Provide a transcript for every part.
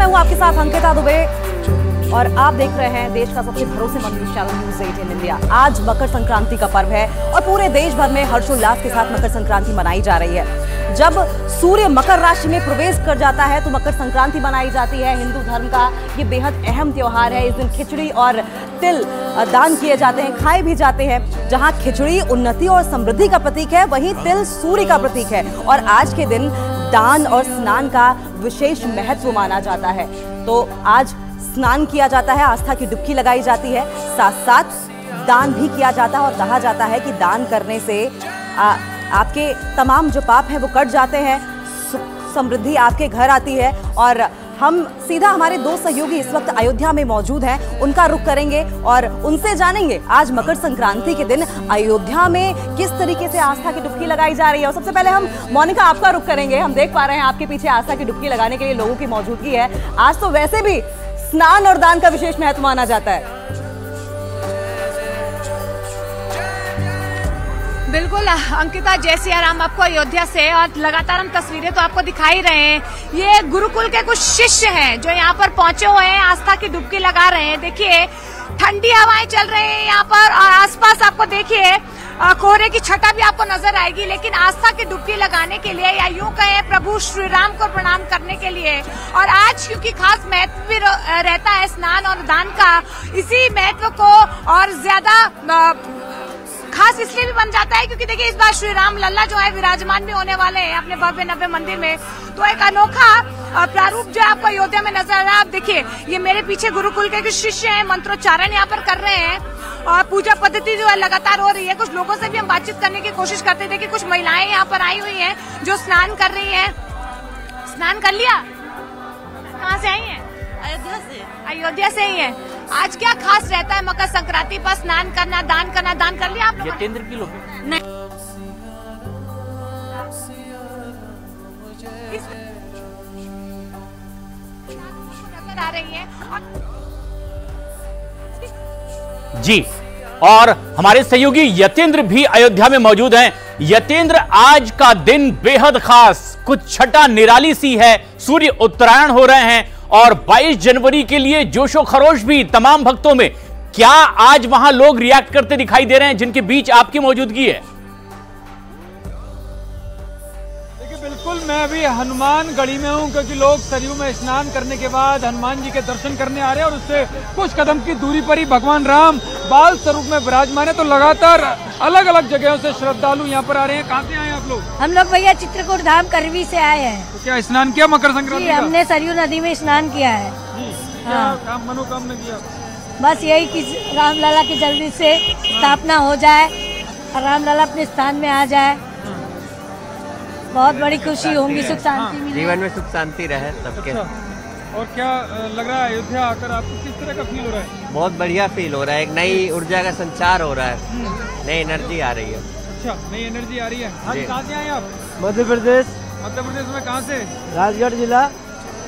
मैं हूं आपके साथ अंकिता दुबे और आप देख रहे हैं देश का सबसे भरोसेमंद न्यूज चैनल न्यूज़ 18 इंडिया। आज मकर संक्रांति का पर्व है और पूरे देश भर में हर्षोल्लास के साथ मकर संक्रांति मनाई जा रही है। जब सूर्य मकर राशि में प्रवेश कर जाता है तो मकर संक्रांति मनाई जाती है। हिंदू धर्म का ये बेहद अहम त्योहार है। इस दिन खिचड़ी और तिल दान किए जाते हैं, खाए भी जाते हैं। जहां खिचड़ी उन्नति और समृद्धि का प्रतीक है, वहीं तिल सूर्य का प्रतीक है और आज के दिन दान और स्नान का विशेष महत्व माना जाता है। तो आज स्नान किया जाता है, आस्था की डुबकी लगाई जाती है, साथ साथ दान भी किया जाता है और कहा जाता है कि दान करने से आपके तमाम जो पाप हैं वो कट जाते हैं, समृद्धि आपके घर आती है। और हम सीधा हमारे दो सहयोगी इस वक्त अयोध्या में मौजूद हैं, उनका रुख करेंगे और उनसे जानेंगे आज मकर संक्रांति के दिन अयोध्या में किस तरीके से आस्था की डुबकी लगाई जा रही है। और सबसे पहले हम मोनिका आपका रुख करेंगे। हम देख पा रहे हैं आपके पीछे आस्था की डुबकी लगाने के लिए लोगों की मौजूदगी है। आज तो वैसे भी स्नान और दान का विशेष महत्व माना जाता है। बिल्कुल अंकिता, जय सिया राम आपको अयोध्या से। और लगातार हम तस्वीरें तो आपको दिखाई रहे हैं। ये गुरुकुल के कुछ शिष्य हैं जो यहाँ पर पहुंचे हुए हैं, आस्था की डुबकी लगा रहे हैं। देखिए ठंडी हवाएं चल रही हैं यहाँ पर और आसपास आपको देखिए कोहरे की छटा भी आपको नजर आएगी, लेकिन आस्था की डुबकी लगाने के लिए या यूं कहें प्रभु श्री राम को प्रणाम करने के लिए। और आज क्योंकि खास महत्व भी रहता है स्नान और दान का, इसी महत्व को और ज्यादा खास इसलिए भी बन जाता है क्योंकि देखिए इस बार श्री राम लल्ला जो है विराजमान भी होने वाले हैं अपने भव्य नव्य मंदिर में। तो एक अनोखा प्रारूप जो आपको अयोध्या में नजर आ रहा है। आप देखिए ये मेरे पीछे गुरुकुल के कुछ शिष्य हैं, मंत्रोच्चारण यहाँ पर कर रहे हैं और पूजा पद्धति जो है लगातार हो रही है। कुछ लोगों से भी हम बातचीत करने की कोशिश करते हैं। देखिए कुछ महिलाएं यहाँ पर आई हुई हैं जो स्नान कर रही हैं। स्नान कर लिया? कहाँ से आई हैं? अयोध्या से। अयोध्या से ही है। आज क्या खास रहता है मकर संक्रांति पर स्नान करना, दान करना? दान कर लिया आप लोगों ने? यतेंद्र की लोग नहीं। नजर आ रही है जी। और हमारे सहयोगी यतेंद्र भी अयोध्या में मौजूद हैं। यतेंद्र, आज का दिन बेहद खास, कुछ छटा निराली सी है, सूर्य उत्तरायण हो रहे हैं और 22 जनवरी के लिए जोशो खरोश भी तमाम भक्तों में। क्या आज वहां लोग रिएक्ट करते दिखाई दे रहे हैं जिनके बीच आपकी मौजूदगी है? देखिए बिल्कुल, मैं अभी हनुमान गढ़ी में हूं क्योंकि लोग सरयू में स्नान करने के बाद हनुमान जी के दर्शन करने आ रहे हैं और उससे कुछ कदम की दूरी पर ही भगवान राम बाल स्वरूप में विराजमान है। तो लगातार अलग अलग जगहों से श्रद्धालु यहाँ पर आ रहे हैं। कहाँ से आए आप लोग? हम लोग भैया चित्रकूट धाम करवी से आए हैं। तो क्या स्नान किया मकर संक्रांति का? हमने सरयू नदी में स्नान किया है। क्या मनोकामना किया? बस यही कि रामलला की जल्दी से स्थापना हो जाए और रामलला अपने स्थान में आ जाए। बहुत बड़ी खुशी होंगी, सुख शांति मिले, जीवन में सुख शांति रहे सबके। और क्या लग रहा है अयोध्या आकर आपको किस तरह का फील हो रहा है? बहुत बढ़िया फील हो रहा है, एक नई ऊर्जा का संचार हो रहा है, नई एनर्जी आ रही है। अच्छा, नई एनर्जी आ रही है। आज कहाँ से आए आप? मध्य प्रदेश। मध्य प्रदेश में कहाँ से? राजगढ़ जिला।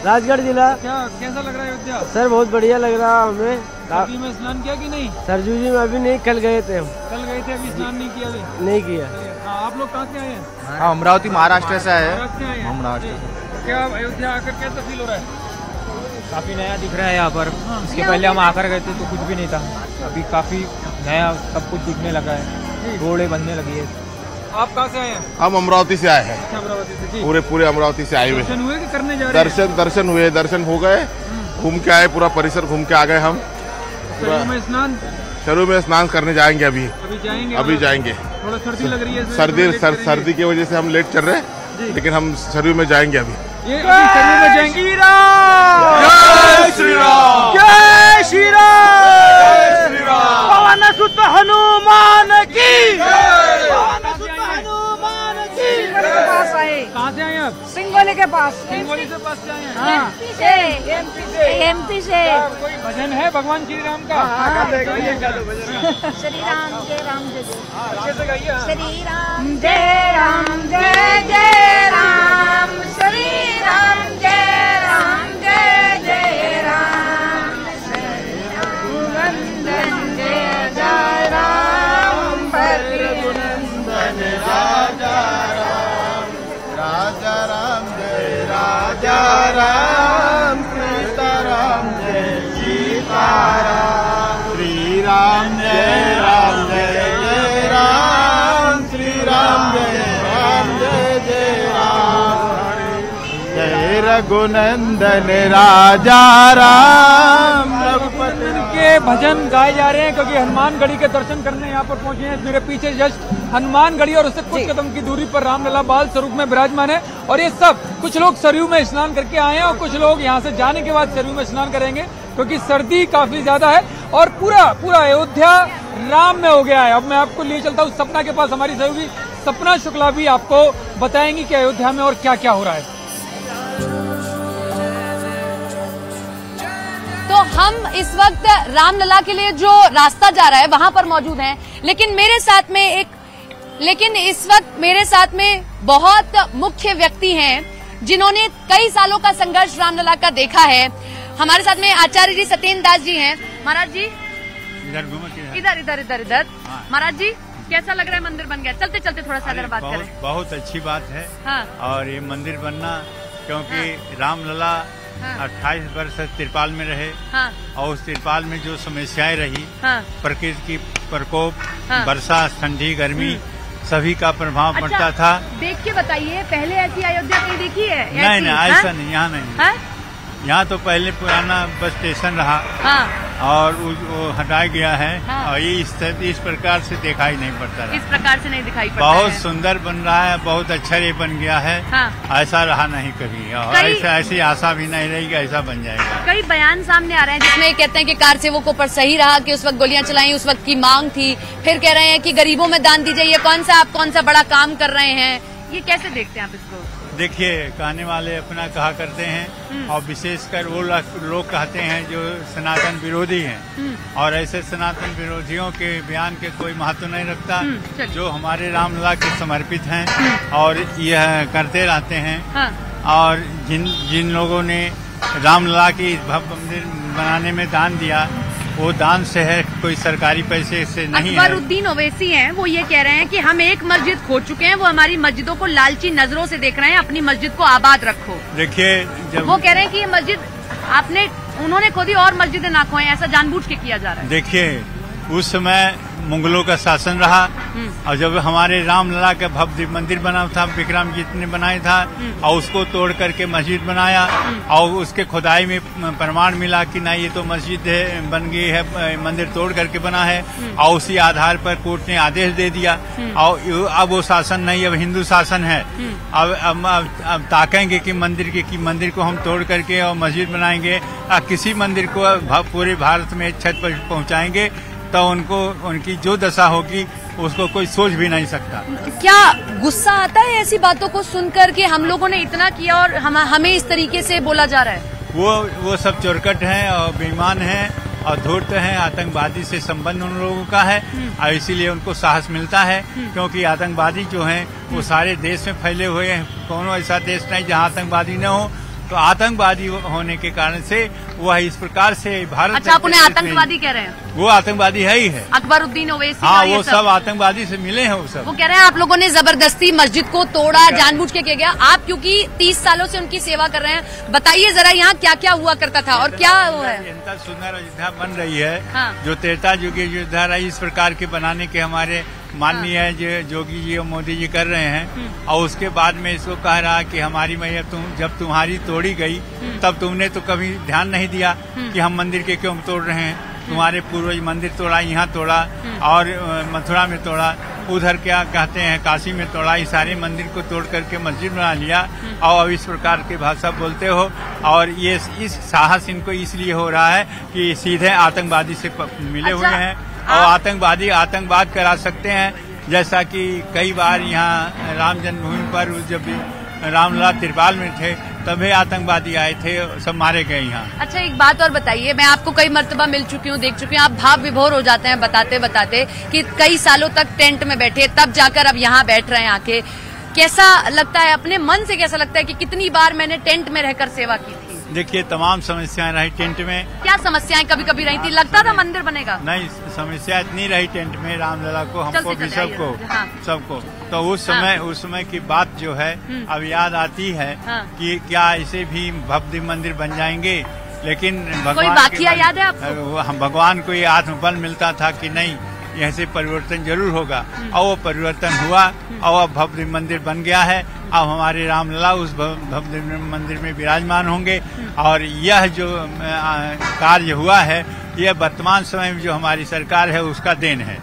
राजगढ़ जिला। क्या कैसा लग रहा है अयोध्या? सर बहुत बढ़िया लग रहा है हमें। सरयू में स्नान किया कि नहीं? सरयू जी में अभी नहीं, कल गए थे हम। कल गए थे, अभी स्नान नहीं किया? नहीं किया। आप लोग कहाँ से आए हैं? हाँ, अमरावती महाराष्ट्र से आए हैं। महाराष्ट्र। क्या अयोध्या आकर कैसा फील हो रहा है? काफी नया दिख रहा है यहाँ पर। इसके पहले हम आकर गए थे तो कुछ भी नहीं था, अभी काफी नया सब कुछ दिखने लगा है, रोडें बनने लगी है। आप कहाँ से आए हैं? हम अमरावती से आए हैं। अमरावती से जी। पूरे अमरावती से आए हुए। दर्शन हुए कि करने जा रहे हैं? दर्शन हुए, दर्शन हो गए, घूम के आए, पूरा परिसर घूम के आ गए हम। सरयू में स्नान करने जाएंगे अभी जाएंगे। थोड़ा सर्दी लग रही है? सर्दी की वजह से हम लेट चल रहे हैं, लेकिन हम सरयू में जाएंगे अभी। ये अभी सरयू में जाएंगे। जय श्री राम, जय श्री राम, पवन सुत हनुमान की। कहाँ से आए आप? सिंगोली के पास। सिंगोली से पास से आए हैं? हाँ, एमपी से। कोई भजन है भगवान श्री राम का? श्री राम जय राम जय जय। अच्छे से गाइए। श्री राम जय राम जय जय राम, श्री राम जय जय राम, श्री राम वंदन जय जय राम, भद्रनंदन राजा राम, राजा राम जय राजा राम। राम, श्री राम जय राम जय जय राम, श्री राम जय राम, जय रघुनंदन राजा राम, रघुपति के भजन गाए जा रहे हैं क्योंकि हनुमानगढ़ी के दर्शन करने यहाँ पर पहुंचे हैं। मेरे पीछे जस्ट हनुमानगढ़ी और उससे कुछ कदम की दूरी पर रामलला बाल स्वरूप में विराजमान है। और ये सब कुछ लोग सरयू में स्नान करके आए हैं और कुछ लोग यहाँ से जाने के बाद सरयू में स्नान करेंगे क्योंकि सर्दी काफी ज्यादा है और पूरा अयोध्या राम में हो गया है। अब मैं आपको लिए चलता हूँ सपना के पास। हमारी सहयोगी सपना शुक्ला भी आपको बताएंगी कि अयोध्या में और क्या क्या हो रहा है। तो हम इस वक्त रामलला के लिए जो रास्ता जा रहा है वहां पर मौजूद हैं, लेकिन इस वक्त मेरे साथ में बहुत मुख्य व्यक्ति हैं जिन्होंने कई सालों का संघर्ष रामलला का देखा है। हमारे साथ में आचार्य जी सत्येंद्र दास जी हैं। महाराज जी इधर महाराज जी, कैसा लग रहा है मंदिर बन गया? चलते चलते थोड़ा सा अगर बात करें। बहुत अच्छी बात है। हाँ। और ये मंदिर बनना क्योंकि रामलला 28 वर्ष तिरपाल में रहे। हाँ। और उस तिरपाल में जो समस्याएं रही, हाँ। प्रकृति की प्रकोप, हाँ। वर्षा, ठंडी, गर्मी, सभी का प्रभाव पड़ता था। देख के बताइए, पहले ऐसी अयोध्या कहीं देखी है? नहीं, ऐसा नहीं, यहाँ नहीं। यहाँ तो पहले पुराना बस स्टेशन रहा। हाँ। और वो हटाया गया है। हाँ। और ये इस प्रकार से दिखाई नहीं पड़ता रहा। इस प्रकार से नहीं दिखाई पड़ता बहुत है। सुंदर बन रहा है, बहुत अच्छा ये बन गया है। हाँ। ऐसा रहा नहीं कभी, और ऐसी आशा भी नहीं रही कि ऐसा बन जाएगा। कई बयान सामने आ रहे हैं जिसमें कहते हैं कि कार सेवकों पर सही रहा कि उस वक्त गोलियां चलाई, उस वक्त की मांग थी। फिर कह रहे हैं कि गरीबों में दान दीजिए। ये कौन सा बड़ा काम कर रहे हैं? ये कैसे देखते हैं आप इसको? देखिए, कहने वाले अपना कहा करते हैं और विशेषकर वो लोग कहते हैं जो सनातन विरोधी हैं। और ऐसे सनातन विरोधियों के बयान के कोई महत्व नहीं रखता। जो हमारे रामलला के समर्पित हैं और यह करते रहते हैं। हाँ। और जिन लोगों ने रामलला की भव्य मंदिर बनाने में दान दिया, वो दान से है, कोई सरकारी पैसे से नहीं है। अकबरुद्दीन ओवैसी हैं, वो ये कह रहे हैं कि हम एक मस्जिद खो चुके हैं, वो हमारी मस्जिदों को लालची नजरों से देख रहे हैं, अपनी मस्जिद को आबाद रखो। देखिए, जब वो कह रहे हैं कि ये मस्जिद उन्होंने खोदी और मस्जिदें ना खोएं, ऐसा जानबूझ के किया जा रहा है। देखिए, उस समय मुगलों का शासन रहा और जब हमारे रामलला का भव्य मंदिर बना था, विक्रम जी ने बनाया था और उसको तोड़ करके मस्जिद बनाया और उसके खुदाई में प्रमाण मिला कि नहीं, ये तो मस्जिद है, बन गई है, मंदिर तोड़ करके बना है। और उसी आधार पर कोर्ट ने आदेश दे दिया। और अब वो शासन नहीं, अब हिंदू शासन है। अब ताकेंगे कि मंदिर को हम तोड़ करके और मस्जिद बनाएंगे, किसी मंदिर को पूरे भारत में छत पर पहुंचाएंगे, तो उनकी जो दशा होगी उसको कोई सोच भी नहीं सकता। क्या गुस्सा आता है ऐसी बातों को सुनकर कि हम लोगों ने इतना किया और हमें इस तरीके से बोला जा रहा है? वो सब चोरकट हैं और बेईमान हैं और धूर्त हैं। आतंकवादी से संबंध उन लोगों का है और इसीलिए उनको साहस मिलता है, क्योंकि आतंकवादी जो हैं वो सारे देश में फैले हुए हैं। कोनो ऐसा देश नहीं जहाँ आतंकवादी न हो। तो आतंकवादी होने के कारण से वह इस प्रकार से भारत। अच्छा, आप उन्हें आतंकवादी कह रहे हैं? वो आतंकवादी है ही है। अकबरुद्दीन ओवैसी। हाँ, वो सब आतंकवादी से मिले हैं। वो सब वो कह रहे हैं आप लोगों ने जबरदस्ती मस्जिद को तोड़ा, जानबूझ के किया गया। आप क्योंकि 30 सालों से उनकी सेवा कर रहे हैं, बताइए जरा यहाँ क्या क्या हुआ करता था और क्या हुआ है? सुंदर अयोध्या बन रही है। हाँ। जो त्रेता युग की अयोध्या रही, इस प्रकार के बनाने के हमारे माननीय जोगी जी और मोदी जी कर रहे हैं। और उसके बाद में इसको कह रहा कि हमारी मैया जब तुम्हारी तोड़ी गई तब तुमने तो कभी ध्यान नहीं दिया कि हम मंदिर के क्यों तोड़ रहे हैं। तुम्हारे पूर्वज मंदिर तोड़ा, यहाँ तोड़ा और मथुरा में तोड़ा, उधर क्या कहते हैं काशी में तोड़ा। इस सारे मंदिर को तोड़ करके मस्जिद बना लिया और अब इस प्रकार की भाषा बोलते हो। और ये इस साहस इनको इसलिए हो रहा है कि सीधे आतंकवादी से मिले हुए हैं और आतंकवादी आतंकवाद करा सकते हैं। जैसा कि कई बार यहाँ राम जन्मभूमि पर जब रामलला तिरपाल में थे तभी आतंकवादी आए थे, सब मारे गए यहाँ। अच्छा, एक बात और बताइए, मैं आपको कई मर्तबा मिल चुकी हूँ, देख चुकी हूँ, आप भाव विभोर हो जाते हैं बताते बताते कि कई सालों तक टेंट में बैठे, तब जाकर अब यहाँ बैठ रहे हैं आके। कैसा लगता है, अपने मन से कैसा लगता है कि कितनी बार मैंने टेंट में रहकर सेवा की थी? देखिए, तमाम समस्याएं रही टेंट में। क्या समस्याएं कभी कभी रही थी? लगता था मंदिर बनेगा? नहीं, समस्या इतनी रही टेंट में रामलला को, हमको भी, सबको। तो उस समय की बात जो है अब याद आती है कि क्या ऐसे भी भव्य मंदिर बन जाएंगे लेकिन कोई वाकया याद है आपको? भगवान को ये आत्मबल मिलता था कि नहीं, यहाँ से परिवर्तन जरूर होगा, और वो परिवर्तन हुआ और अब भव्य मंदिर बन गया है। अब हमारे रामलला उस भव्य मंदिर में विराजमान होंगे, और यह जो कार्य हुआ है यह वर्तमान समय में जो हमारी सरकार है उसका देन है।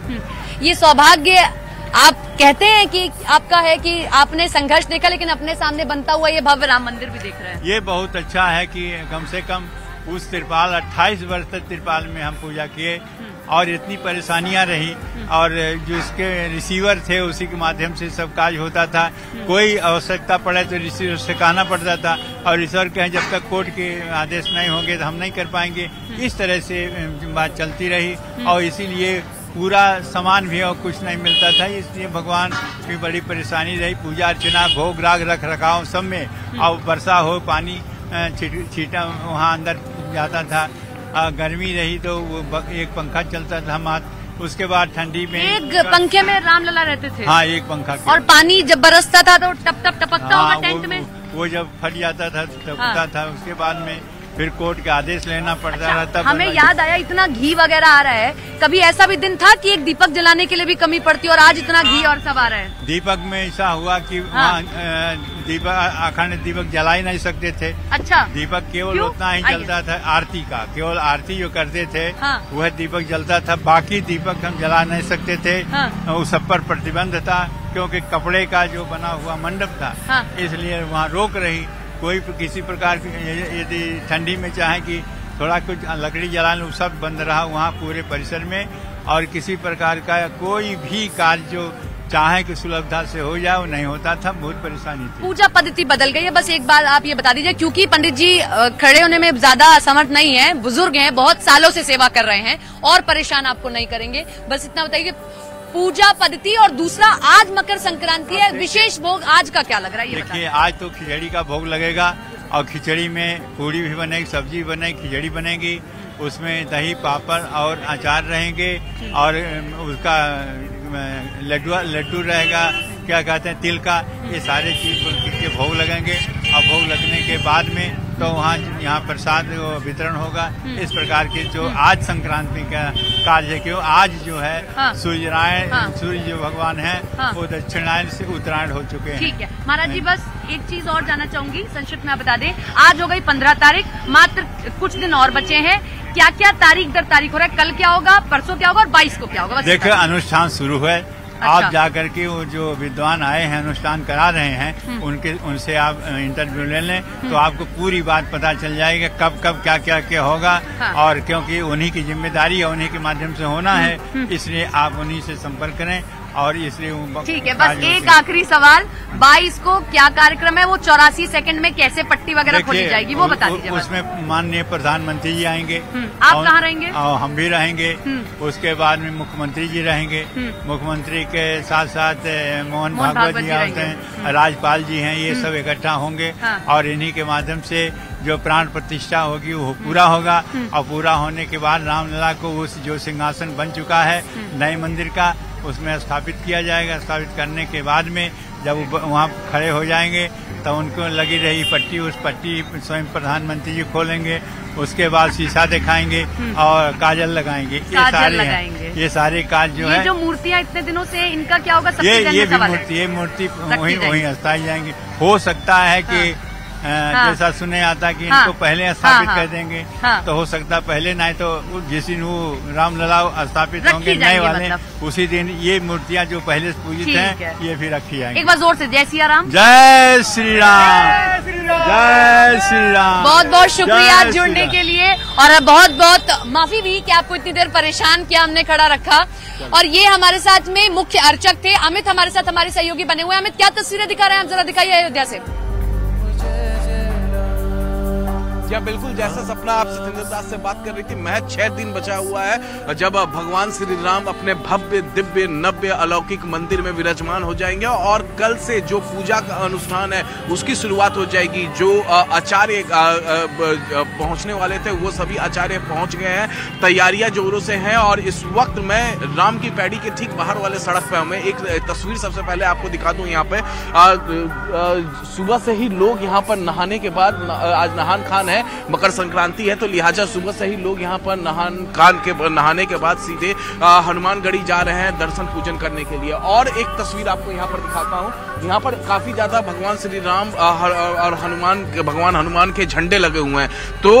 ये सौभाग्य आप कहते हैं कि आपका है कि आपने संघर्ष देखा, लेकिन अपने सामने बनता हुआ ये भव्य राम मंदिर भी देख रहे हैं। ये बहुत अच्छा है कि कम से कम उस तिरपाल 28 वर्ष तक तिरपाल में हम पूजा किए, और इतनी परेशानियां रही, और जो इसके रिसीवर थे उसी के माध्यम से सब काज होता था। कोई आवश्यकता पड़े तो रिसीवर से कहना पड़ता था, और रिसीवर कहें जब तक कोर्ट के आदेश नहीं होंगे तो हम नहीं कर पाएंगे। इस तरह से बात चलती रही, और इसीलिए पूरा सामान भी और कुछ नहीं मिलता था, इसलिए भगवान की बड़ी परेशानी रही। पूजा अर्चना, भोग राग, रख रखाव सब में, और वर्षा हो, पानी छीटा वहाँ अंदर जाता था। गर्मी रही तो वो एक पंखा चलता था, उसके बाद ठंडी में एक पंखे में रामलला रहते थे। हाँ, एक पंखा। और पानी जब बरसता था तो टप टप टपकता होगा टेंट में। वो जब फट जाता था टपकता था, उसके बाद में फिर कोर्ट के आदेश लेना पड़ता था। तब हमें याद आया, इतना घी वगैरह आ रहा है, कभी ऐसा भी दिन था कि एक दीपक जलाने के लिए भी कमी पड़ती, और आज इतना घी और सब आ रहा है? दीपक में ऐसा हुआ कि वहाँ दीपक अखंड दीपक जला ही नहीं सकते थे। अच्छा। दीपक केवल उतना ही जलता था आरती का, केवल आरती जो करते थे वह दीपक जलता था, बाकी दीपक हम जला नहीं सकते थे। उस सब पर प्रतिबंध था, क्योंकि कपड़े का जो बना हुआ मंडप था, इसलिए वहाँ रोक रही। कोई किसी प्रकार की, यदि ठंडी में चाहे कि थोड़ा कुछ लकड़ी जलाने, वो सब बंद रहा वहाँ पूरे परिसर में, और किसी प्रकार का कोई भी कार्य जो चाहे कि सुलभता से हो जाए वो नहीं होता था। बहुत परेशानी थी। पूजा पद्धति बदल गई है। बस एक बार आप ये बता दीजिए, क्योंकि पंडित जी खड़े होने में ज्यादा असमर्थ नहीं है, बुजुर्ग हैं, बहुत सालों से सेवा कर रहे हैं, और परेशान आपको नहीं करेंगे। बस इतना बताइए, पूजा पद्धति, और दूसरा आज मकर संक्रांति है, विशेष भोग आज का क्या लग रहा है? देखिए, आज तो खिचड़ी का भोग लगेगा, और खिचड़ी में पूरी भी बनेगी, सब्जी बनेगी, खिचड़ी बनेगी, उसमें दही, पापड़ और अचार रहेंगे, और उसका लड्डू रहेगा, क्या कहते हैं, तिल का। ये सारे चीज के भोग लगेंगे, और भोग लगने के बाद में तो वहाँ यहाँ प्रसाद वितरण होगा। इस प्रकार के जो आज संक्रांति का कार्य है, क्यों आज जो है सूर्यनारायण, सूर्य जो भगवान है, वो दक्षिणायन से उत्तरायण हो चुके हैं। ठीक है महाराज जी, बस एक चीज और जानना चाहूंगी, संक्षिप्त में बता दें। आज हो गई 15 तारीख, मात्र कुछ दिन और बचे हैं, क्या क्या तारीख दर तारीख हो रहा है? कल क्या होगा, परसों क्या होगा, और 22 को क्या होगा? देखिए, अनुष्ठान शुरू है। आप जाकर के वो जो विद्वान आए हैं अनुष्ठान करा रहे हैं, उनसे आप इंटरव्यू ले लें, तो आपको पूरी बात पता चल जाएगी कब कब क्या क्या क्या होगा। और क्योंकि उन्हीं की जिम्मेदारी है, उन्हीं के माध्यम से होना है, इसलिए आप उन्हीं से संपर्क करें। और इसलिए ठीक है। बस एक आखिरी सवाल, 22 को क्या कार्यक्रम है? वो 84 सेकंड में कैसे पट्टी वगैरह खोली जाएगी, वो बता दीजिए। उसमें माननीय प्रधानमंत्री जी आएंगे। आप कहाँ रहेंगे? हम भी रहेंगे। उसके बाद में मुख्यमंत्री जी रहेंगे। मुख्यमंत्री के साथ साथ मोहन भागवत जी आते हैं, राज्यपाल जी हैं, ये सब इकट्ठा होंगे, और इन्हीं के माध्यम से जो प्राण प्रतिष्ठा होगी वो पूरा होगा। और पूरा होने के बाद रामलला को उस जो सिंहासन बन चुका है नए मंदिर का, उसमें स्थापित किया जाएगा। स्थापित करने के बाद में जब वहाँ खड़े हो जाएंगे तो उनको लगी रही पट्टी, उस पट्टी स्वयं प्रधानमंत्री जी खोलेंगे, उसके बाद शीशा दिखाएंगे और काजल लगाएंगे। ये सारे कार्य जो है। जो मूर्तियाँ इतने दिनों से, इनका क्या होगा? ये मूर्ति वही स्थाई जाएंगी। हो सकता है कि जैसा सुने आता कि इनको पहले स्थापित कर देंगे, तो हो सकता पहले, नहीं तो जिस दिन वो रामलला स्थापित होंगे नए वाले, उसी दिन ये मूर्तियाँ जो पहले पूजित हैं ये भी रखी जाएंगी। एक बार जोर से जय सिया राम। जय श्री राम, जय श्री राम। बहुत बहुत शुक्रिया जुड़ने के लिए, और बहुत बहुत माफी भी कि आपको इतनी देर परेशान किया, हमने खड़ा रखा। और ये हमारे साथ में मुख्य अर्चक थे अमित, हमारे साथ हमारे सहयोगी बने हुए। अमित, क्या तस्वीरें दिखा रहे हैं आप, जरा दिखाइए अयोध्या से। या बिल्कुल जैसा सपना आप सतेंद्र दास से बात कर रही थी, महज 6 दिन बचा हुआ है जब भगवान श्री राम अपने भव्य दिव्य नव्य अलौकिक मंदिर में विराजमान हो जाएंगे, और कल से जो पूजा का अनुष्ठान है उसकी शुरुआत हो जाएगी। जो आचार्य पहुंचने वाले थे वो सभी आचार्य पहुंच गए हैं, तैयारियां जोरों से हैं। और इस वक्त मैं राम की पैड़ी के ठीक बाहर वाले सड़क पे, हमें एक तस्वीर सबसे पहले आपको दिखा दूं। यहाँ पे सुबह से ही लोग यहाँ पर नहाने के बाद, आज नहान खान है, मकर संक्रांति है, तो लिहाजा सुबह से ही लोग यहाँ पर नहाने के बाद सीधे हनुमानगढ़ी जा रहे हैं दर्शन पूजन करने के लिए। और एक तस्वीर आपको यहाँ पर दिखाता हूँ, यहाँ पर काफी ज्यादा भगवान श्री राम और भगवान हनुमान के झंडे लगे हुए हैं। तो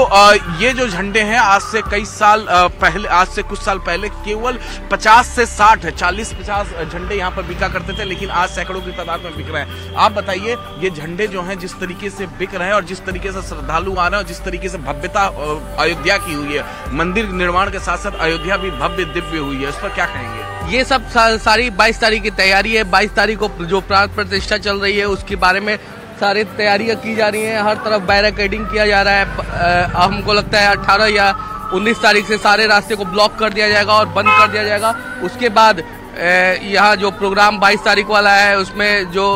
ये जो झंडे हैं आज से कुछ साल पहले केवल 50 से 40-50 झंडे यहाँ पर बिका करते थे, लेकिन आज सैकड़ों की तादाद में बिक रहे हैं। आप बताइए, ये झंडे जो हैं जिस तरीके से बिक रहे हैं और जिस तरीके से श्रद्धालु आ रहे हैं और जिस तरीके से भव्यता अयोध्या की हुई है, मंदिर निर्माण के साथ साथ अयोध्या भी भव्य दिव्य हुई है, इस पर क्या कहेंगे? ये सब सारी 22 तारीख की तैयारी है। 22 तारीख को जो प्राण प्रतिष्ठा चल रही है उसके बारे में सारी तैयारियां की जा रही हैं। हर तरफ बैरिकेडिंग किया जा रहा है। हमको लगता है 18 या 19 तारीख से सारे रास्ते को ब्लॉक कर दिया जाएगा और बंद कर दिया जाएगा। उसके बाद यहाँ जो प्रोग्राम 22 तारीख वाला है उसमें जो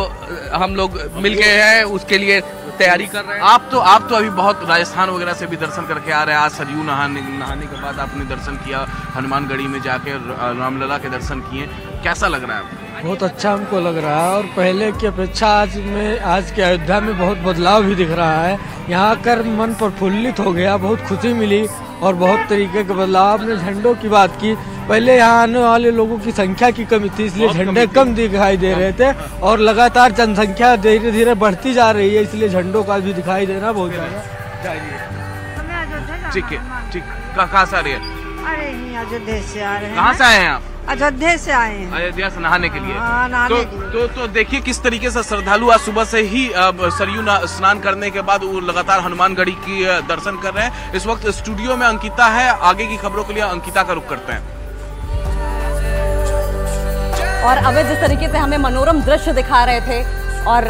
हम लोग मिल गए हैं उसके लिए तैयारी कर रहे हैं। आप तो अभी बहुत राजस्थान वगैरह से भी दर्शन करके आ रहे हैं। आज सरयू नहाने के बाद आपने दर्शन किया, हनुमानगढ़ी में जाके रामलला के दर्शन किए, कैसा लग रहा है आपको? बहुत अच्छा हमको लग रहा है और पहले की अपेक्षा आज के अयोध्या में बहुत बदलाव भी दिख रहा है। यहाँ आकर मन प्रफुल्लित हो गया, बहुत खुशी मिली और बहुत तरीके के बदलाव। आपने झंडों की बात की, पहले यहाँ आने वाले लोगों की संख्या की कमी थी, इसलिए झंडे कम दिखाई दे रहे थे और लगातार जनसंख्या धीरे धीरे बढ़ती जा रही है, इसलिए झंडों का भी दिखाई देना बहुत ज्यादा। ठीक है, ठीक। कहाँ से आ रही है? अरे अयोध्या से आ रहे हैं। कहाँ से आए हैं आप? अयोध्या से आए हैं। अयोध्या से नहाने के लिए। नहाने तो देखिए किस तरीके से श्रद्धालु आज सुबह से ही सरयू स्नान करने के बाद वो लगातार हनुमानगढ़ी की दर्शन कर रहे हैं। इस वक्त स्टूडियो में अंकिता है, आगे की खबरों के लिए अंकिता का रुख करते हैं। और अवैध जिस तरीके से हमें मनोरम दृश्य दिखा रहे थे और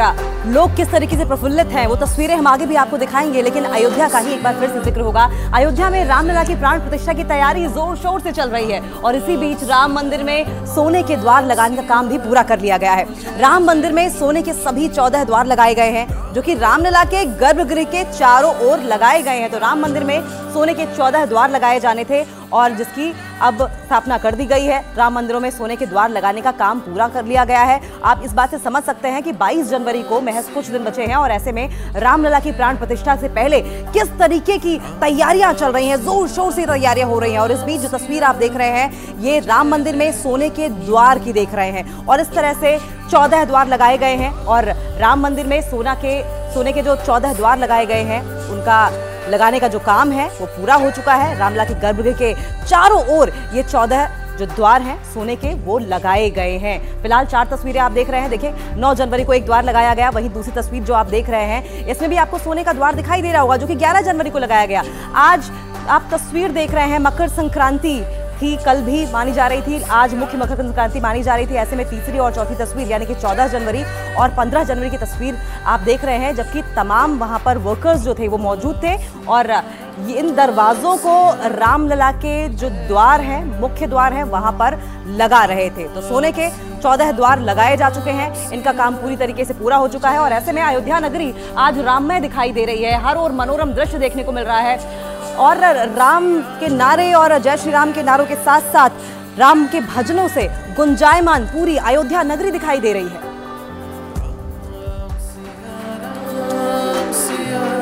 लोग किस तरीके से प्रफुल्लित हैं, वो तस्वीरें हम आगे भी आपको दिखाएंगे, लेकिन अयोध्या का ही एक बार फिर से जिक्र होगा। अयोध्या में रामलला की प्राण प्रतिष्ठा की तैयारी जोर शोर से चल रही है और इसी बीच राम मंदिर में सोने के द्वार लगाने का काम भी पूरा कर लिया गया है। राम मंदिर में सोने के सभी 14 द्वार लगाए गए हैं, जो कि रामलला के गर्भगृह के चारों ओर लगाए गए हैं। तो राम मंदिर में सोने के 14 द्वार लगाए जाने थे और जिसकी अब स्थापना कर दी गई है। राम मंदिरों में सोने के द्वार लगाने का काम पूरा कर लिया गया है। आप इस बात से समझ सकते हैं कि 22 जनवरी को महज कुछ दिन बचे हैं और ऐसे में रामलला की प्राण प्रतिष्ठा से पहले किस तरीके की तैयारियां चल रही हैं, जोर शोर से तैयारियां हो रही हैं। और इस बीच जो तस्वीर आप देख रहे हैं, ये राम मंदिर में सोने के द्वार की देख रहे हैं और इस तरह से 14 द्वार लगाए गए हैं और राम मंदिर में सोने के जो 14 द्वार लगाए गए हैं उनका लगाने का जो काम है वो पूरा हो चुका है। रामलला के गर्भगृह के चारों ओर ये 14 जो द्वार हैं सोने के वो लगाए गए हैं। फिलहाल 4 तस्वीरें आप देख रहे हैं। देखिए 9 जनवरी को एक द्वार लगाया गया, वहीं दूसरी तस्वीर जो आप देख रहे हैं इसमें भी आपको सोने का द्वार दिखाई दे रहा होगा, जो कि 11 जनवरी को लगाया गया। आज आप तस्वीर देख रहे हैं, मकर संक्रांति थी, कल भी मानी जा रही थी, आज मुख्य मकर संक्रांति मानी जा रही थी। ऐसे में तीसरी और चौथी तस्वीर यानी कि 14 जनवरी और 15 जनवरी की तस्वीर आप देख रहे हैं, जबकि तमाम वहां पर वर्कर्स जो थे वो मौजूद थे और इन दरवाजों को रामलला के जो द्वार हैं, मुख्य द्वार हैं, वहां पर लगा रहे थे। तो सोने के 14 द्वार लगाए जा चुके हैं, इनका काम पूरी तरीके से पूरा हो चुका है और ऐसे में अयोध्या नगरी आज राममय दिखाई दे रही है। हर ओर मनोरम दृश्य देखने को मिल रहा है और राम के नारे और जय श्री राम के नारों के साथ साथ राम के भजनों से गुंजायमान पूरी अयोध्या नगरी दिखाई दे रही है।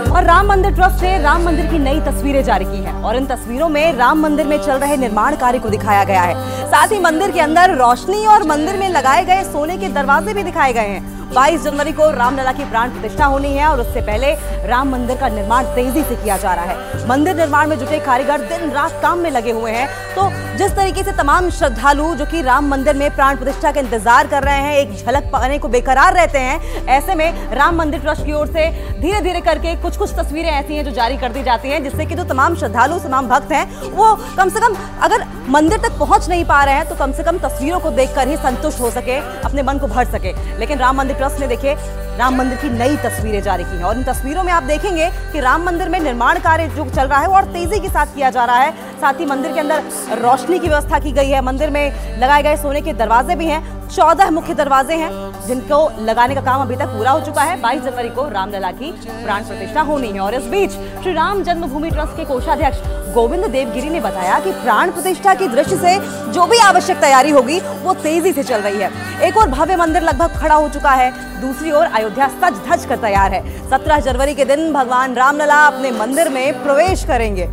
और राम मंदिर ट्रस्ट ने राम मंदिर की नई तस्वीरें जारी की हैं और इन तस्वीरों में राम मंदिर में चल रहे निर्माण कार्य को दिखाया गया है। साथ ही मंदिर के अंदर रोशनी और मंदिर में लगाए गए सोने के दरवाजे भी दिखाए गए हैं। 22 जनवरी को रामलला की प्राण प्रतिष्ठा होनी है और उससे पहले राम मंदिर का निर्माण तेजी से किया जा रहा है। मंदिर निर्माण में जुटे कारीगर दिन रात काम में लगे हुए हैं। तो जिस तरीके से तमाम श्रद्धालु जो कि राम मंदिर में प्राण प्रतिष्ठा का इंतजार कर रहे हैं, एक झलक पाने को बेकरार रहते हैं, ऐसे में राम मंदिर ट्रस्ट की ओर से धीरे धीरे करके कुछ तस्वीरें ऐसी हैं जो जारी कर दी जाती हैं, जिससे कि जो तमाम श्रद्धालु तमाम भक्त हैं वो कम से कम अगर मंदिर तक पहुंच नहीं पा रहे हैं तो कम से कम तस्वीरों को देखकर ही संतुष्ट हो सके, अपने मन को भर सके। लेकिन राम मंदिर ट्रस्ट ने देखिए राम मंदिर की नई तस्वीरें जारी की हैं और इन तस्वीरों में आप देखेंगे कि राम मंदिर में निर्माण कार्य जो चल रहा है वो और तेजी के साथ किया जा रहा है। साथ ही मंदिर के अंदर रोशनी की व्यवस्था की गई है। मंदिर में लगाए गए सोने के दरवाजे भी हैं, 14 मुख्य दरवाजे हैं जिनको लगाने का काम अभी तक पूरा हो चुका है। 22 जनवरी को रामलला की प्राण प्रतिष्ठा होनी है। और इस बीच श्री राम जन्मभूमि ट्रस्ट के कोषाध्यक्ष गोविंद देवगिरी ने बताया कि प्राण प्रतिष्ठा की दृष्टि से जो भी आवश्यक तैयारी होगी वो तेजी से चल रही है। एक और भव्य मंदिर लगभग खड़ा हो चुका है, दूसरी ओर अयोध्या सज धज कर तैयार है। 17 जनवरी के दिन भगवान रामलला अपने मंदिर में प्रवेश करेंगे।